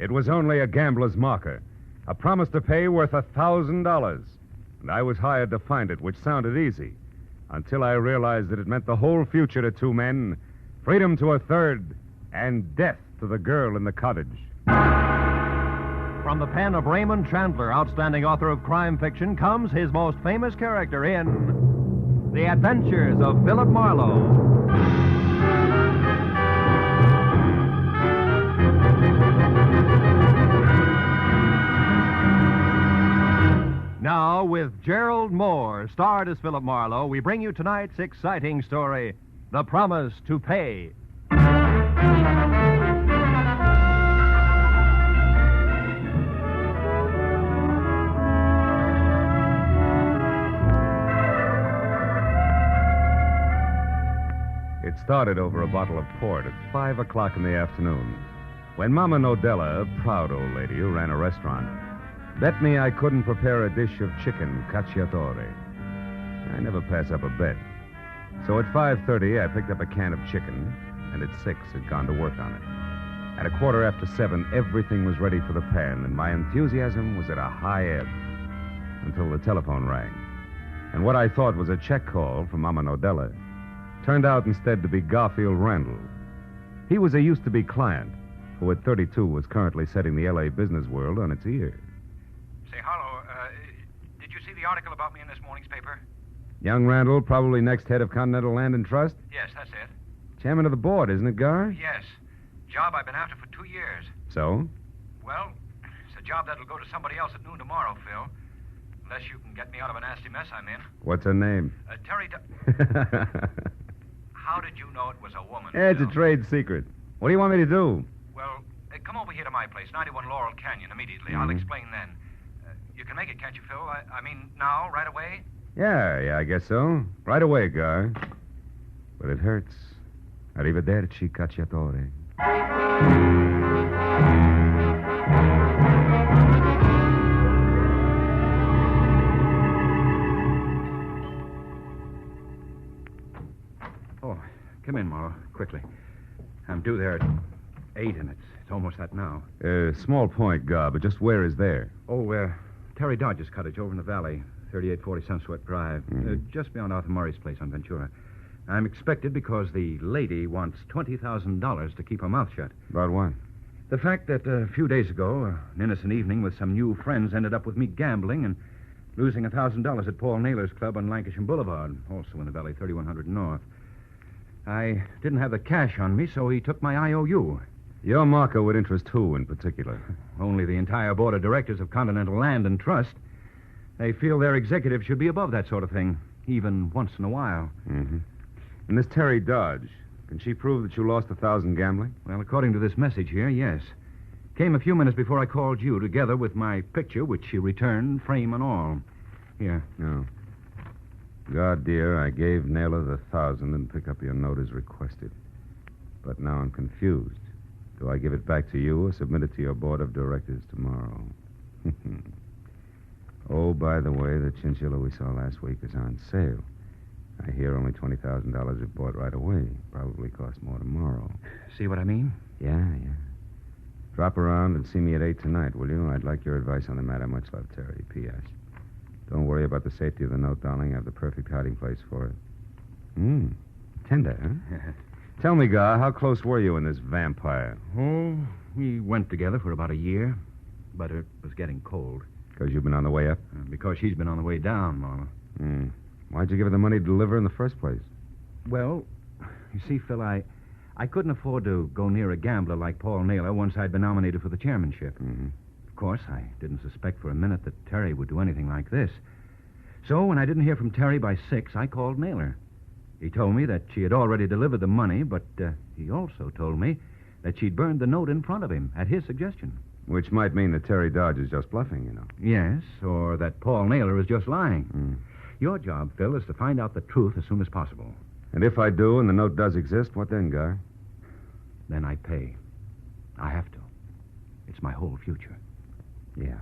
It was only a gambler's marker, a promise to pay worth $1,000. And I was hired to find it, which sounded easy, until I realized that it meant the whole future to two men, freedom to a third, and death to the girl in the cottage. From the pen of Raymond Chandler, outstanding author of crime fiction, comes his most famous character in The Adventures of Philip Marlowe. Now, with Gerald Mohr, starred as Philip Marlowe, we bring you tonight's exciting story, The Promise to Pay. It started over a bottle of port at 5 o'clock in the afternoon, when Mama Nodella, a proud old lady who ran a restaurant, bet me I couldn't prepare a dish of chicken cacciatore. I never pass up a bet. So at 5:30, I picked up a can of chicken, and at 6 had gone to work on it. At 7:15, everything was ready for the pan, and my enthusiasm was at a high ebb until the telephone rang. And what I thought was a check call from Mama Nodella turned out instead to be Garfield Randall. He was a used-to-be client who at 32 was currently setting the L.A. business world on its ear. Say, Harlow, did you see the article about me in this morning's paper? Young Randall, probably next head of Continental Land and Trust? Yes, that's it. Chairman of the board, isn't it, Gar? Yes. Job I've been after for 2 years. So? Well, it's a job that'll go to somebody else at noon tomorrow, Phil. Unless you can get me out of a nasty mess I'm in. What's her name? Terry... How did you know it was a woman, It's Phil? a trade secret. What do you want me to do? Well, come over here to my place, 91 Laurel Canyon, immediately. I'll explain then. You can make it, can't you, Phil? I mean, now, right away? Yeah, I guess so. Right away, Gar. But it hurts. Arrivederci, cacciatore. Oh, come in, Marlowe, quickly. I'm due there at 8, and it's almost that now. Small point, Gar, but just where is there? Oh, Terry Dodge's cottage over in the valley, 3840 Sunsweat Drive, just beyond Arthur Murray's place on Ventura. I'm expected because the lady wants $20,000 to keep her mouth shut. About what? The fact that a few days ago, an innocent evening with some new friends ended up with me gambling and losing $1,000 at Paul Naylor's club on Lancashire Boulevard, also in the valley, 3100 North. I didn't have the cash on me, so he took my IOU. Your marker would interest who in particular? Only the entire board of directors of Continental Land and Trust. They feel their executive should be above that sort of thing, even once in a while. Mm-hmm. And this Terry Dodge, can she prove that you lost $1,000 gambling? Well, according to this message here, yes. Came a few minutes before I called you, together with my picture, which she returned, frame and all. Here. No. God, dear, I gave Naylor the $1,000 and pick up your note as requested. But now I'm confused. Do I give it back to you or submit it to your board of directors tomorrow? Oh, by the way, the chinchilla we saw last week is on sale. I hear only $20,000 if bought right away. Probably cost more tomorrow. See what I mean? Yeah. Drop around and see me at 8 tonight, will you? I'd like your advice on the matter. Much love, Terry. P.S. Don't worry about the safety of the note, darling. I have the perfect hiding place for it. Tender, huh? Tell me, Gar, how close were you and this vampire? Oh, we went together for about a year, but it was getting cold. Because you've been on the way up? Because she's been on the way down, Marla. Why'd you give her the money to deliver in the first place? Well, you see, Phil, I couldn't afford to go near a gambler like Paul Naylor once I'd been nominated for the chairmanship. Mm-hmm. Of course, I didn't suspect for a minute that Terry would do anything like this. So when I didn't hear from Terry by 6, I called Naylor. He told me that she had already delivered the money, but he also told me that she'd burned the note in front of him at his suggestion. Which might mean that Terry Dodge is just bluffing, you know. Yes, or that Paul Naylor is just lying. Your job, Phil, is to find out the truth as soon as possible. And if I do and the note does exist, what then, Gar? Then I pay. I have to. It's my whole future. Yeah.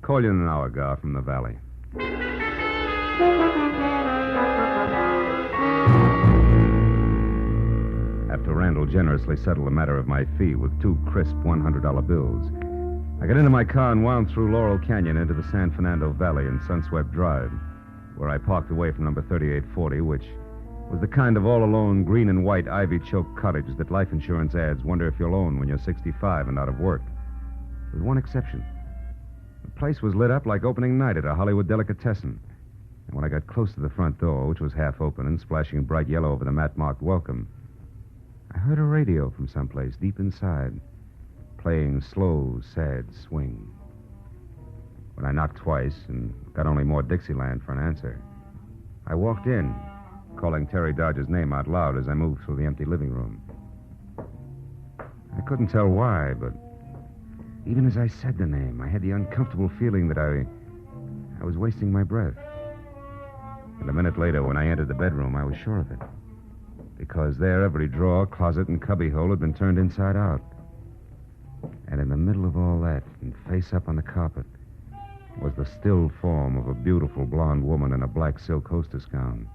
Call you in an hour, Gar, from the valley. after Randall generously settled the matter of my fee with 2 crisp $100 bills. I got into my car and wound through Laurel Canyon into the San Fernando Valley and Sunswept Drive, where I parked away from number 3840, which was the kind of all-alone green and white ivy-choked cottage that life insurance ads wonder if you'll own when you're 65 and out of work. With one exception. The place was lit up like opening night at a Hollywood delicatessen. And when I got close to the front door, which was half open and splashing bright yellow over the mat-marked welcome, I heard a radio from someplace deep inside, playing slow, sad swing. When I knocked twice and got only more Dixieland for an answer, I walked in, calling Terry Dodge's name out loud as I moved through the empty living room. I couldn't tell why, but even as I said the name, I had the uncomfortable feeling that I was wasting my breath. And a minute later, when I entered the bedroom, I was sure of it. Because there, every drawer, closet, and cubbyhole had been turned inside out. And in the middle of all that, and face up on the carpet, was the still form of a beautiful blonde woman in a black silk hostess gown.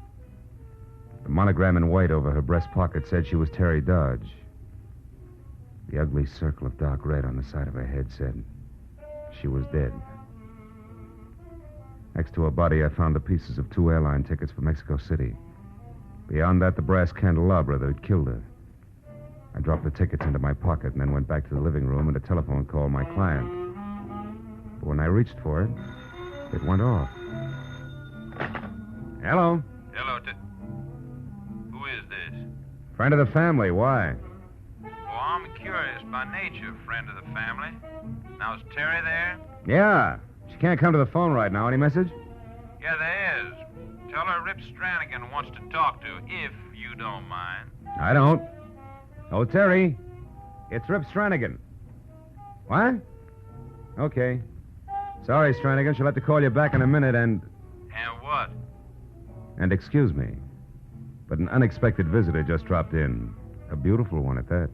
The monogram in white over her breast pocket said she was Terry Dodge. The ugly circle of dark red on the side of her head said she was dead. Next to her body, I found the pieces of 2 airline tickets for Mexico City. Beyond that, the brass candelabra that had killed her. I dropped the tickets into my pocket and then went back to the living room and a telephone called my client. But when I reached for it, it went off. Hello? Hello, who is this? Friend of the family. Why? Oh, I'm curious by nature, friend of the family. Now, is Terry there? Yeah. She can't come to the phone right now. Any message? Yeah, there is. Tell her Rip Stranigan wants to talk to, if you don't mind. I don't. Oh, Terry. It's Rip Stranigan. What? Okay. Sorry, Stranigan. She'll have to call you back in a minute and... And what? And excuse me, but an unexpected visitor just dropped in. A beautiful one at that.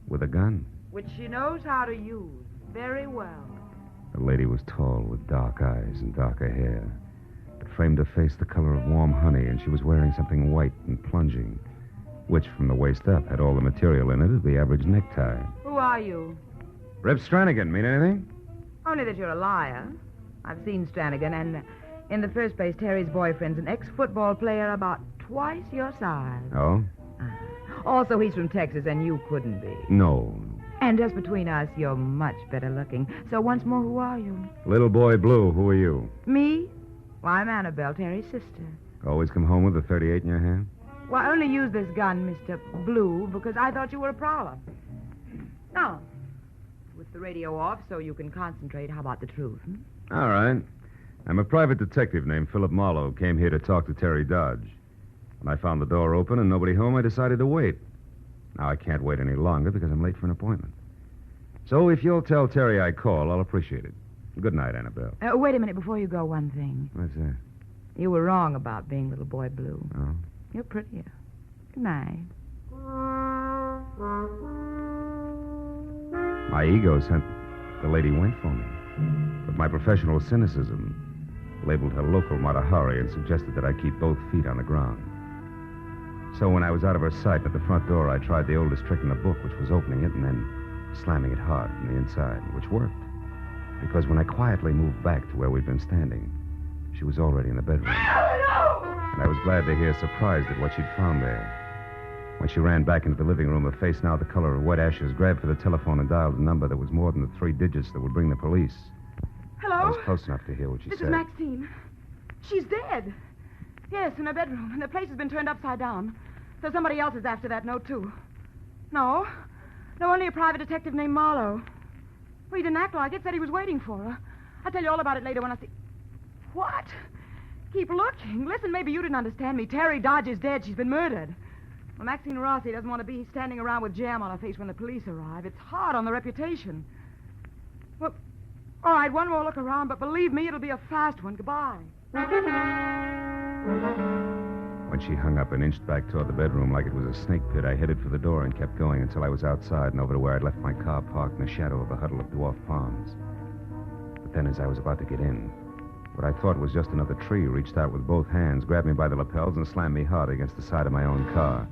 With a gun. Which she knows how to use very well. The lady was tall with dark eyes and darker hair. It framed her face the color of warm honey, and she was wearing something white and plunging, which from the waist up had all the material in it of the average necktie. Who are you? Rip Stranigan. Mean anything? Only that you're a liar. I've seen Stranigan, and in the first place, Terry's boyfriend's an ex-football player about twice your size. Oh? Also, he's from Texas, and you couldn't be. No. And just between us, you're much better looking. So once more, who are you? Little boy Blue, who are you? Me? Well, I'm Annabelle, Terry's sister. Always come home with a .38 in your hand? Well, I only used this gun, Mr. Blue, because I thought you were a prowler. Now, with the radio off so you can concentrate, how about the truth? All right. I'm a private detective named Philip Marlowe. Came here to talk to Terry Dodge. When I found the door open and nobody home, I decided to wait. Now, I can't wait any longer because I'm late for an appointment. So if you'll tell Terry I called, I'll appreciate it. Good night, Annabelle. Wait a minute before you go, one thing. What's that? You were wrong about being little boy Blue. Oh? You're prettier. Good night. My ego sent the lady went for me. But my professional cynicism labeled her local Matahari and suggested that I keep both feet on the ground. So when I was out of her sight at the front door, I tried the oldest trick in the book, which was opening it and then slamming it hard from the inside, which worked. Because when I quietly moved back to where we'd been standing, she was already in the bedroom. And I was glad to hear, surprised at what she'd found there. When she ran back into the living room, her face now the color of wet ashes, grabbed for the telephone and dialed a number that was more than the 3 digits that would bring the police. Hello? I was close enough to hear what she This said. is Maxine. She's dead. Yes, in her bedroom, and the place has been turned upside down. So somebody else is after that note, too. No, only a private detective named Marlowe. Well, he didn't act like it, said he was waiting for her. I'll tell you all about it later when I see... What? Keep looking. Listen, maybe you didn't understand me. Terry Dodge is dead. She's been murdered. Well, Maxine Rossi doesn't want to be standing around with jam on her face when the police arrive. It's hard on the reputation. Well, all right, one more look around, but believe me, it'll be a fast one. Goodbye. When she hung up and inched back toward the bedroom like it was a snake pit, I headed for the door and kept going until I was outside and over to where I'd left my car parked in the shadow of a huddle of dwarf palms. But then as I was about to get in, what I thought was just another tree reached out with both hands, grabbed me by the lapels, and slammed me hard against the side of my own car.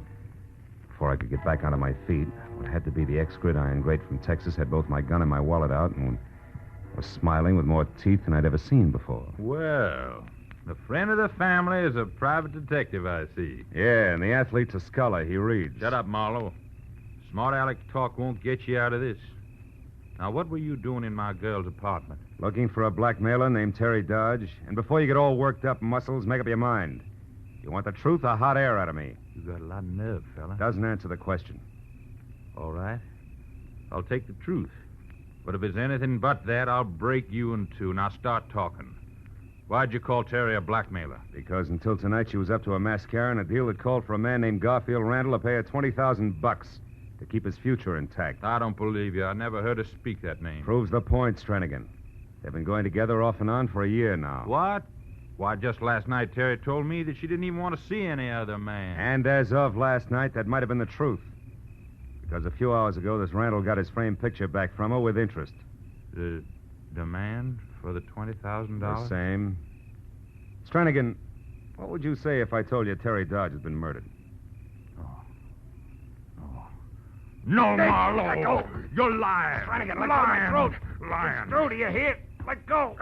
before I could get back onto my feet. What had to be the ex-gridiron great from Texas had both my gun and my wallet out and was smiling with more teeth than I'd ever seen before. Well, the friend of the family is a private detective, I see. Yeah, and the athlete's a scholar. He reads. Shut up, Marlowe. Smart aleck talk won't get you out of this. Now, what were you doing in my girl's apartment? Looking for a blackmailer named Terry Dodge. And before you get all worked up, Muscles, make up your mind. You want the truth or hot air out of me? You got a lot of nerve, fella. Doesn't answer the question. All right. I'll take the truth. But if it's anything but that, I'll break you in two. Now start talking. Why'd you call Terry a blackmailer? Because until tonight she was up to a mascara and a deal that called for a man named Garfield Randall to pay her $20,000 to keep his future intact. I don't believe you. I never heard her speak that name. Proves the point, Stranigan. They've been going together off and on for a year now. What? Why, just last night Terry told me that she didn't even want to see any other man. And as of last night, that might have been the truth. Because a few hours ago, this Randall got his framed picture back from her with interest. The demand for the $20,000? The same. Stranigan, what would you say if I told you Terry Dodge has been murdered? No, Marlowe! You're lying! Stranigan, let go of my throat! Lying! Throat, do you hear? Let go!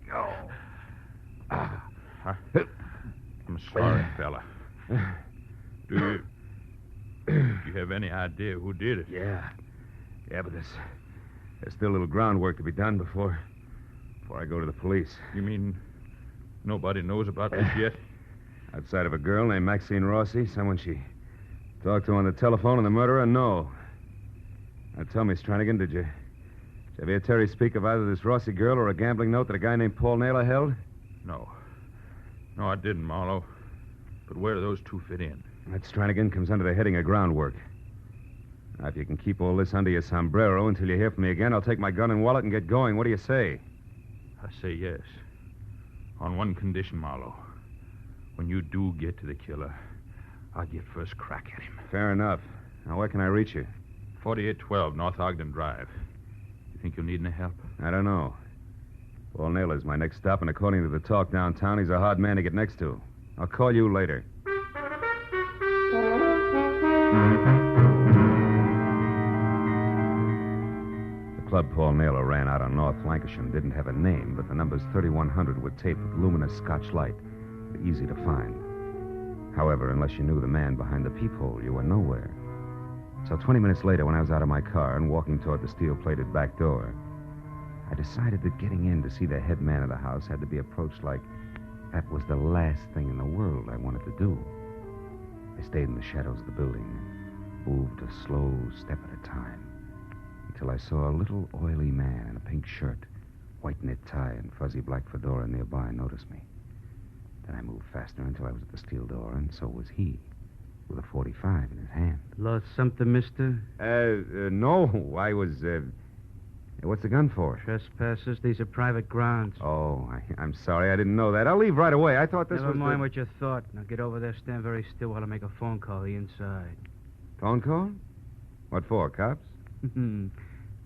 Go. I'm sorry, fella. Do you have any idea who did it? Yeah, but there's still a little groundwork to be done before I go to the police. You mean nobody knows about this yet? Outside of a girl named Maxine Rossi, someone she talked to on the telephone, and the murderer, no. Now tell me, Stranigan, did you ever hear Terry speak of either this Rossi girl or a gambling note that a guy named Paul Naylor held? No, I didn't, Marlowe. But where do those two fit in? That, Stranigan, comes under the heading of groundwork. Now, if you can keep all this under your sombrero until you hear from me again, I'll take my gun and wallet and get going. What do you say? I say yes. On one condition, Marlowe. When you do get to the killer, I'll get first crack at him. Fair enough. Now, where can I reach you? 4812 North Ogden Drive. You think you'll need any help? I don't know. Paul Naylor's my next stop, and according to the talk downtown, he's a hard man to get next to. I'll call you later. The club Paul Naylor ran out on North Lancashire didn't have a name, but the numbers 3100 were taped with luminous Scotch light. Easy to find. However, unless you knew the man behind the peephole, you were nowhere. So 20 minutes later, when I was out of my car and walking toward the steel-plated back door, I decided that getting in to see the head man of the house had to be approached like that was the last thing in the world I wanted to do. I stayed in the shadows of the building, moved a slow step at a time, until I saw a little oily man in a pink shirt, white knit tie, and fuzzy black fedora nearby notice me. Then I moved faster until I was at the steel door, and so was he, with a .45 in his hand. Lost something, mister? No. I was, what's the gun for? Trespassers. These are private grounds. Oh, I'm sorry. I didn't know that. I'll leave right away. I thought this Never was mind what you thought. Now get over there, stand very still while I make a phone call the inside. Phone call? What for, cops?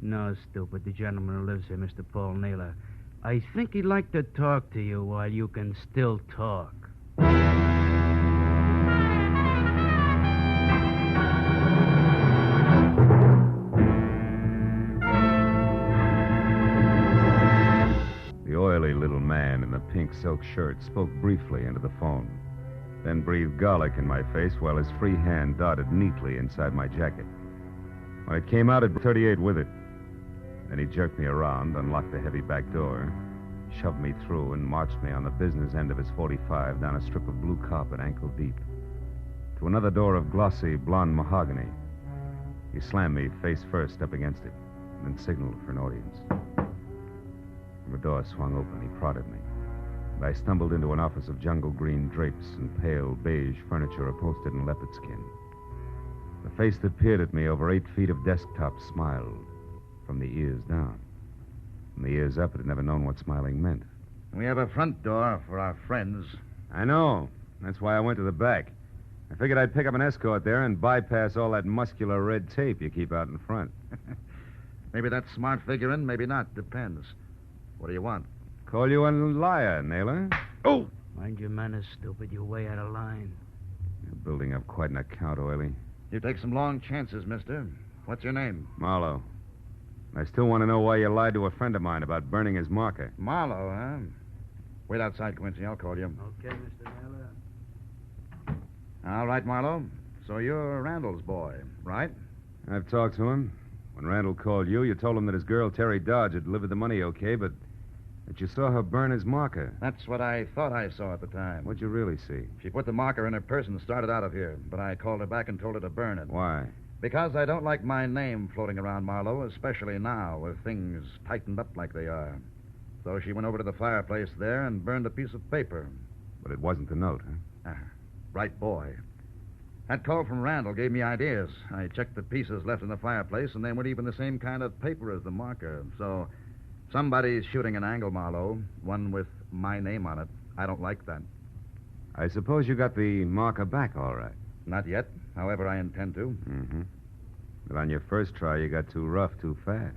No, stupid. The gentleman who lives here, Mr. Paul Naylor. I think he'd like to talk to you while you can still talk. The oily little man in the pink silk shirt spoke briefly into the phone, then breathed garlic in my face while his free hand darted neatly inside my jacket. When it came out, it brought 38 with it. Then he jerked me around, unlocked the heavy back door, shoved me through, and marched me on the business end of his .45 down a strip of blue carpet ankle deep to another door of glossy blonde mahogany. He slammed me face first up against it, and then signaled for an audience. The door swung open. He prodded me, and I stumbled into an office of jungle green drapes and pale beige furniture upholstered in leopard skin. The face that peered at me over 8 feet of desktop smiled, from the ears down. From the ears up, it had never known what smiling meant. We have a front door for our friends. I know. That's why I went to the back. I figured I'd pick up an escort there and bypass all that muscular red tape you keep out in front. Maybe that's smart figuring, maybe not. Depends. What do you want? Call you a liar, Naylor. Oh! Mind your manners, stupid. You're way out of line. building up quite an account, Oily. You take some long chances, mister. What's your name? Marlowe. I still want to know why you lied to a friend of mine about burning his marker. Marlowe, huh? Wait outside, Quincy. I'll call you. Okay, Mr. Naylor. All right, Marlowe. So you're Randall's boy, right? I've talked to him. When Randall called you, you told him that his girl, Terry Dodge, had delivered the money okay, but that you saw her burn his marker. That's what I thought I saw at the time. What'd you really see? She put the marker in her purse and started out of here, but I called her back and told her to burn it. Why? Because I don't like my name floating around, Marlowe, especially now with things tightened up like they are. So she went over to the fireplace there and burned a piece of paper. But it wasn't the note, huh? Right boy. That call from Randall gave me ideas. I checked the pieces left in the fireplace, and they weren't even the same kind of paper as the marker. So somebody's shooting an angle, Marlowe, one with my name on it. I don't like that. I suppose you got the marker back all right. Not yet. However, I intend to. Mm-hmm. But on your first try, you got too rough too fast.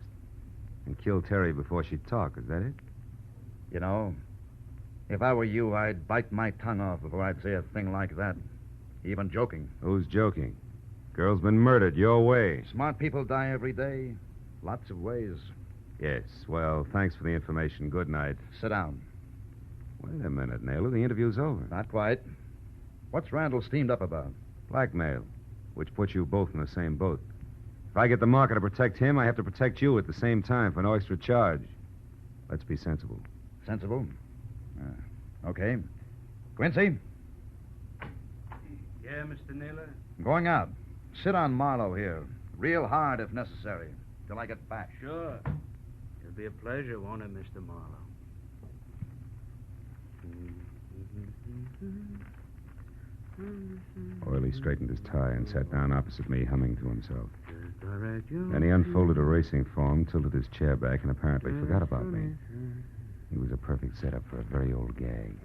And killed Terry before she'd talk. Is that it? You know, if I were you, I'd bite my tongue off before I'd say a thing like that. Even joking. Who's joking? Girl's been murdered your way. Smart people die every day. Lots of ways. Yes. Well, thanks for the information. Good night. Sit down. Wait a minute, Naylor. The interview's over. Not quite. What's Randall steamed up about? Blackmail, which puts you both in the same boat. If I get the marker to protect him, I have to protect you at the same time for no extra charge. Let's be sensible. Sensible? Okay. Quincy? Yeah, Mr. Naylor? I'm going out. Sit on Marlowe here. Real hard if necessary. Till I get back. Sure. It'll be a pleasure, won't it, Mr. Marlowe? Oily straightened his tie and sat down opposite me, humming to himself. Then he unfolded a racing form, tilted his chair back, and apparently forgot about me. He was a perfect setup for a very old gag.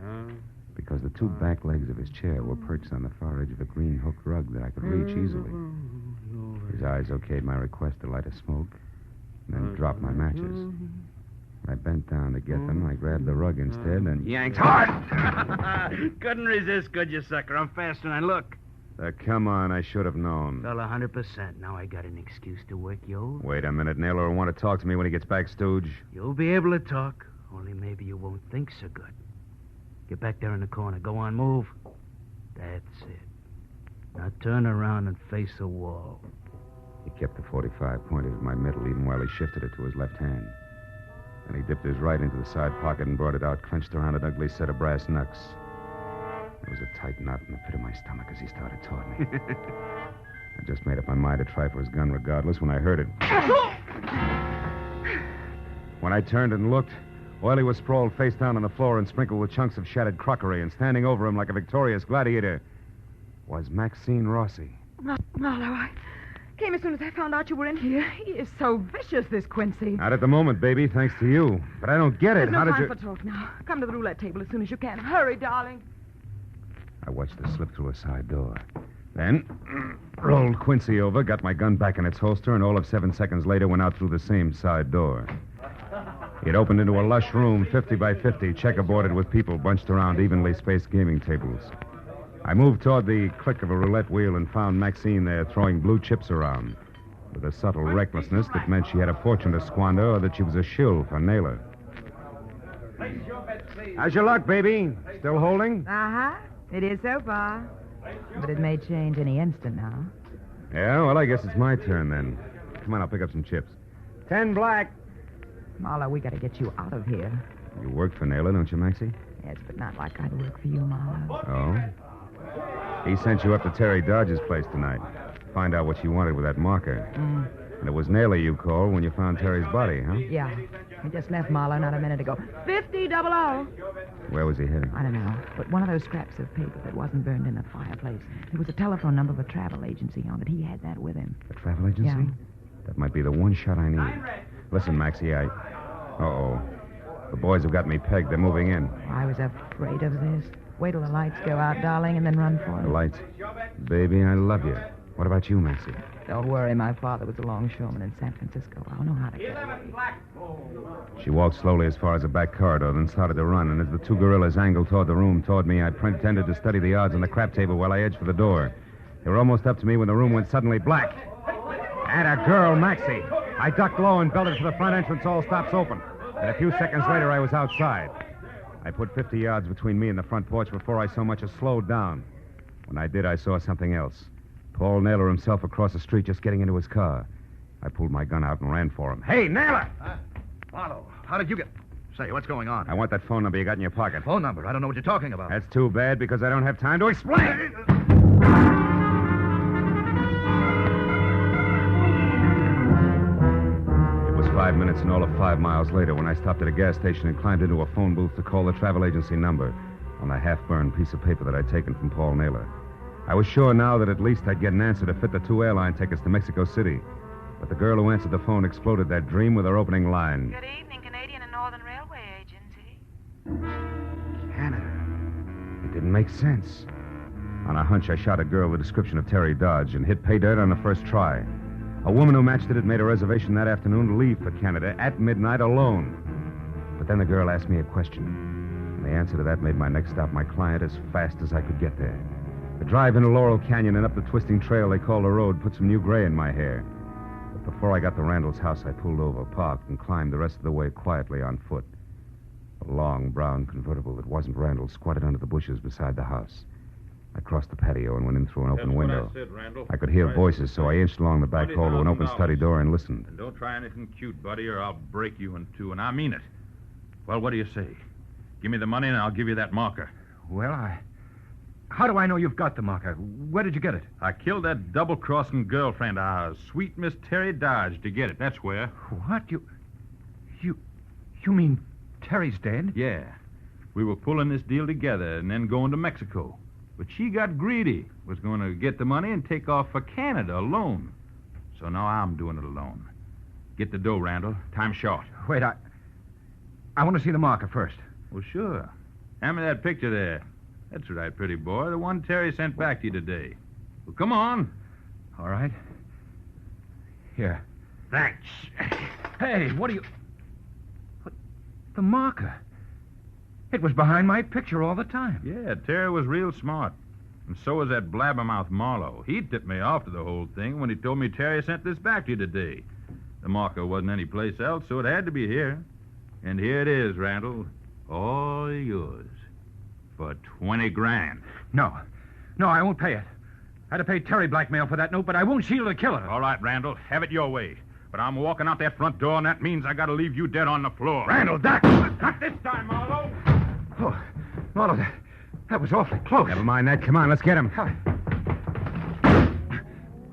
Because the two back legs of his chair were perched on the far edge of a green hooked rug that I could reach easily. His eyes okayed my request to light a smoke, and then drop my matches. When I bent down to get them, I grabbed the rug instead and yanked hard. Couldn't resist, could you, sucker? I'm faster than I look. Come on, I should have known. Well, 100%. Now I got an excuse to work you. Wait a minute, Naylor will want to talk to me when he gets back, Stooge. You'll be able to talk, only maybe you won't think so good. Get back there in the corner. Go on, move. That's it. Now turn around and face the wall. He kept the .45 pointed at my middle even while he shifted it to his left hand. Then he dipped his right into the side pocket and brought it out, clenched around an ugly set of brass knucks. There was a tight knot in the pit of my stomach as he started toward me. I just made up my mind to try for his gun regardless when I heard it. When I turned and looked, Oily was sprawled face down on the floor and sprinkled with chunks of shattered crockery, and standing over him like a victorious gladiator was Maxine Rossi. Marlowe, I came as soon as I found out you were in here. He is so vicious, this Quincy. Not at the moment, baby, thanks to you. But I don't get it. There's no How did time you... for talk now. Come to the roulette table as soon as you can. Hurry, darling. I watched her slip through a side door. Then rolled Quincy over, got my gun back in its holster, and all of 7 seconds later went out through the same side door. It opened into a lush room, 50 by 50, checkerboarded with people bunched around evenly spaced gaming tables. I moved toward the click of a roulette wheel and found Maxine there throwing blue chips around with a subtle recklessness that meant she had a fortune to squander or that she was a shill for Naylor. How's your luck, baby? Still holding? Uh-huh. It is so far. But it may change any instant now. Yeah, well, I guess it's my turn then. Come on, I'll pick up some chips. 10 black. Marlowe, we got to get you out of here. You work for Naylor, don't you, Maxie? Yes, but not like I'd work for you, Marlowe. Oh? He sent you up to Terry Dodge's place tonight. Find out what she wanted with that marker. And it was Naylor you called when you found Terry's body, huh? Yeah. He just left Marlowe not a minute ago. 50-00. Where was he heading? I don't know. But one of those scraps of paper that wasn't burned in the fireplace. There was a telephone number of a travel agency on it. He had that with him. A travel agency? Yeah. That might be the one shot I need. Listen, Maxie, Uh-oh. The boys have got me pegged. They're moving in. I was afraid of this. Wait till the lights go out, darling, and then run for it. The lights. Baby, I love you. What about you, Maxie? Don't worry, my father was a longshoreman in San Francisco. I'll know how to get it. She walked slowly as far as the back corridor, then started to run, and as the two gorillas angled toward the room toward me, I pretended to study the odds on the crap table while I edged for the door. They were almost up to me when the room went suddenly black. And a girl, Maxie. I ducked low and belted for the front entrance, all stops open. And a few seconds later, I was outside. I put 50 yards between me and the front porch before I so much as slowed down. When I did, I saw something else. Paul Naylor himself across the street just getting into his car. I pulled my gun out and ran for him. Hey, Naylor! Marlowe, how did you get... Say, what's going on? I want that phone number you got in your pocket. Phone number? I don't know what you're talking about. That's too bad because I don't have time to explain. It was 5 minutes and all of 5 miles later when I stopped at a gas station and climbed into a phone booth to call the travel agency number on a half-burned piece of paper that I'd taken from Paul Naylor. I was sure now that at least I'd get an answer to fit the 2 airline tickets to Mexico City. But the girl who answered the phone exploded that dream with her opening line. Good evening, Canadian and Northern Railway Agency. Canada. It didn't make sense. On a hunch, I shot a girl the description of Terry Dodge and hit pay dirt on the first try. A woman who matched it had made a reservation that afternoon to leave for Canada at midnight alone. But then the girl asked me a question. And the answer to that made my next stop my client as fast as I could get there. The drive into Laurel Canyon and up the twisting trail they call the road put some new gray in my hair. But before I got to Randall's house, I pulled over, parked, and climbed the rest of the way quietly on foot. A long brown convertible that wasn't Randall's squatted under the bushes beside the house. I crossed the patio and went in through an open window. What I said, Randall. I could hear voices, so I inched along the back hall to an open study door and listened. And don't try anything cute, buddy, or I'll break you in two, and I mean it. Well, what do you say? Give me the money and I'll give you that marker. Well, How do I know you've got the marker? Where did you get it? I killed that double-crossing girlfriend of ours, sweet Miss Terry Dodge, to get it. That's where. What? You mean Terry's dead? Yeah. We were pulling this deal together and then going to Mexico. But she got greedy, was going to get the money and take off for Canada alone. So now I'm doing it alone. Get the dough, Randall. Time's short. Wait, I want to see the marker first. Well, sure. Hand me that picture there. That's right, pretty boy. The one Terry sent back to you today. Well, come on. All right. Here. Thanks. Hey, what are you... What? The marker. It was behind my picture all the time. Yeah, Terry was real smart. And so was that blabbermouth Marlowe. He tipped me off to the whole thing when he told me Terry sent this back to you today. The marker wasn't anyplace else, so it had to be here. And here it is, Randall. All yours. For 20 grand. No, I won't pay it. I'd have paid Terry blackmail for that note, but I won't shield a killer. All right, Randall, have it your way. But I'm walking out that front door, and that means I gotta leave you dead on the floor. Randall, Doc! Not this time, Marlowe! Oh, Marlowe, that was awfully close. Never mind that. Come on, let's get him.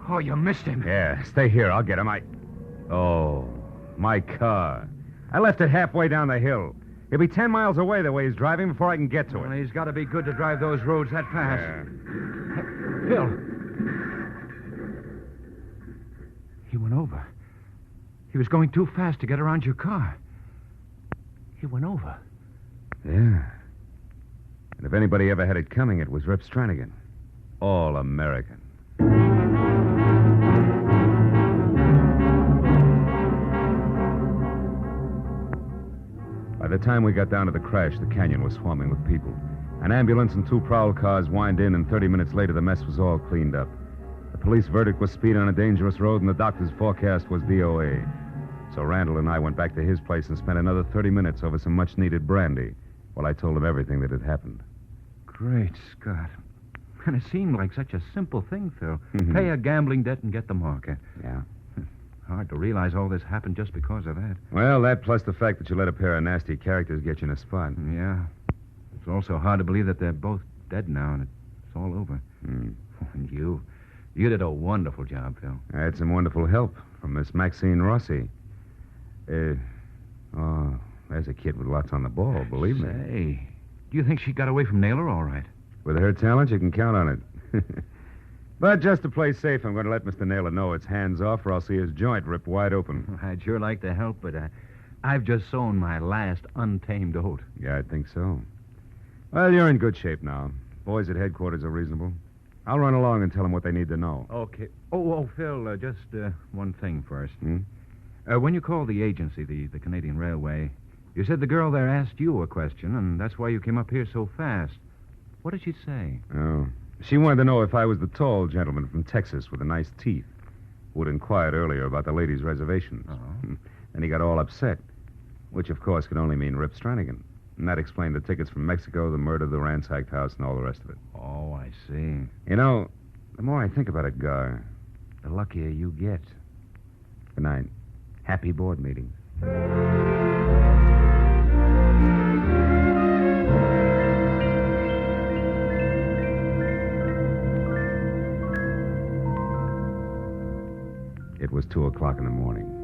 Oh, you missed him. Yeah, stay here. I'll get him. Oh, my car. I left it halfway down the hill. He'll be 10 miles away the way he's driving before I can get to it. Well, he's got to be good to drive those roads that fast. Yeah. Phil. He went over. He was going too fast to get around your car. He went over. Yeah. And if anybody ever had it coming, it was Rip Stranigan. All American. By the time we got down to the crash, the canyon was swarming with people. An ambulance and 2 prowl cars whined in, and 30 minutes later, the mess was all cleaned up. The police verdict was speed on a dangerous road, and the doctor's forecast was DOA. So Randall and I went back to his place and spent another 30 minutes over some much-needed brandy while I told him everything that had happened. Great Scott. And it seemed like such a simple thing, Phil. Mm-hmm. Pay a gambling debt and get the marker. Yeah. Hard to realize all this happened just because of that. Well, that plus the fact that you let a pair of nasty characters get you in a spot. Yeah. It's also hard to believe that they're both dead now and it's all over. Mm. And you did a wonderful job, Phil. I had some wonderful help from Miss Maxine Rossi. There's a kid with lots on the ball, believe me. Say, do you think she got away from Naylor all right? With her talent, you can count on it. But just to play safe, I'm going to let Mr. Naylor know it's hands off, or I'll see his joint ripped wide open. I'd sure like to help, but I've just sown my last untamed oat. Yeah, I think so. Well, you're in good shape now. Boys at headquarters are reasonable. I'll run along and tell them what they need to know. Okay. Oh, Phil, just one thing first. Hmm? When you called the agency, the Canadian Railway, you said the girl there asked you a question, and that's why you came up here so fast. What did she say? Oh. She wanted to know if I was the tall gentleman from Texas with the nice teeth who had inquired earlier about the ladies' reservations. Oh. And he got all upset, which, of course, could only mean Rip Stranigan. And that explained the tickets from Mexico, the murder, the ransacked house, and all the rest of it. Oh, I see. You know, the more I think about it, Gar, the luckier you get. Good night. Happy board meeting. It was 2:00 in the morning.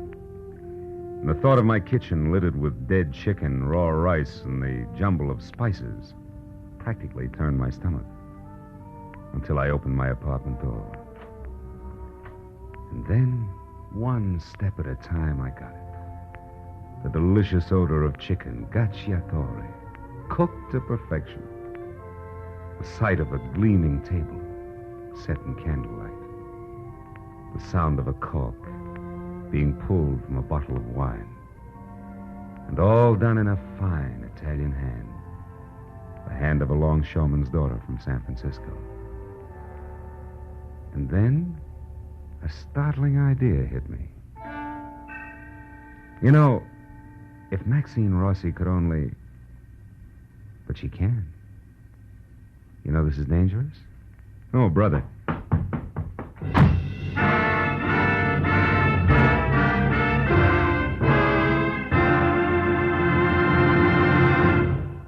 And the thought of my kitchen littered with dead chicken, raw rice, and the jumble of spices practically turned my stomach until I opened my apartment door. And then, one step at a time, I got it. The delicious odor of chicken, gacciatore, cooked to perfection. The sight of a gleaming table set in candlelight. The sound of a cork being pulled from a bottle of wine. And all done in a fine Italian hand. The hand of a longshoreman's daughter from San Francisco. And then a startling idea hit me. You know, if Maxine Rossi could only... But she can. You know this is dangerous? Oh, brother.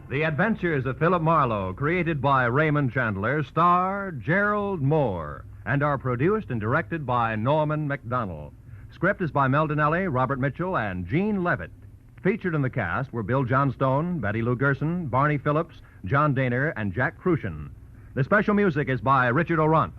The Adventures of Philip Marlowe, created by Raymond Chandler, star Gerald Mohr, and are produced and directed by Norman MacDonald. Script is by Mel Donnelly, Robert Mitchell, and Gene Levitt. Featured in the cast were Bill Johnstone, Betty Lou Gerson, Barney Phillips, John Daner, and Jack Crucian. The special music is by Richard O'Runt.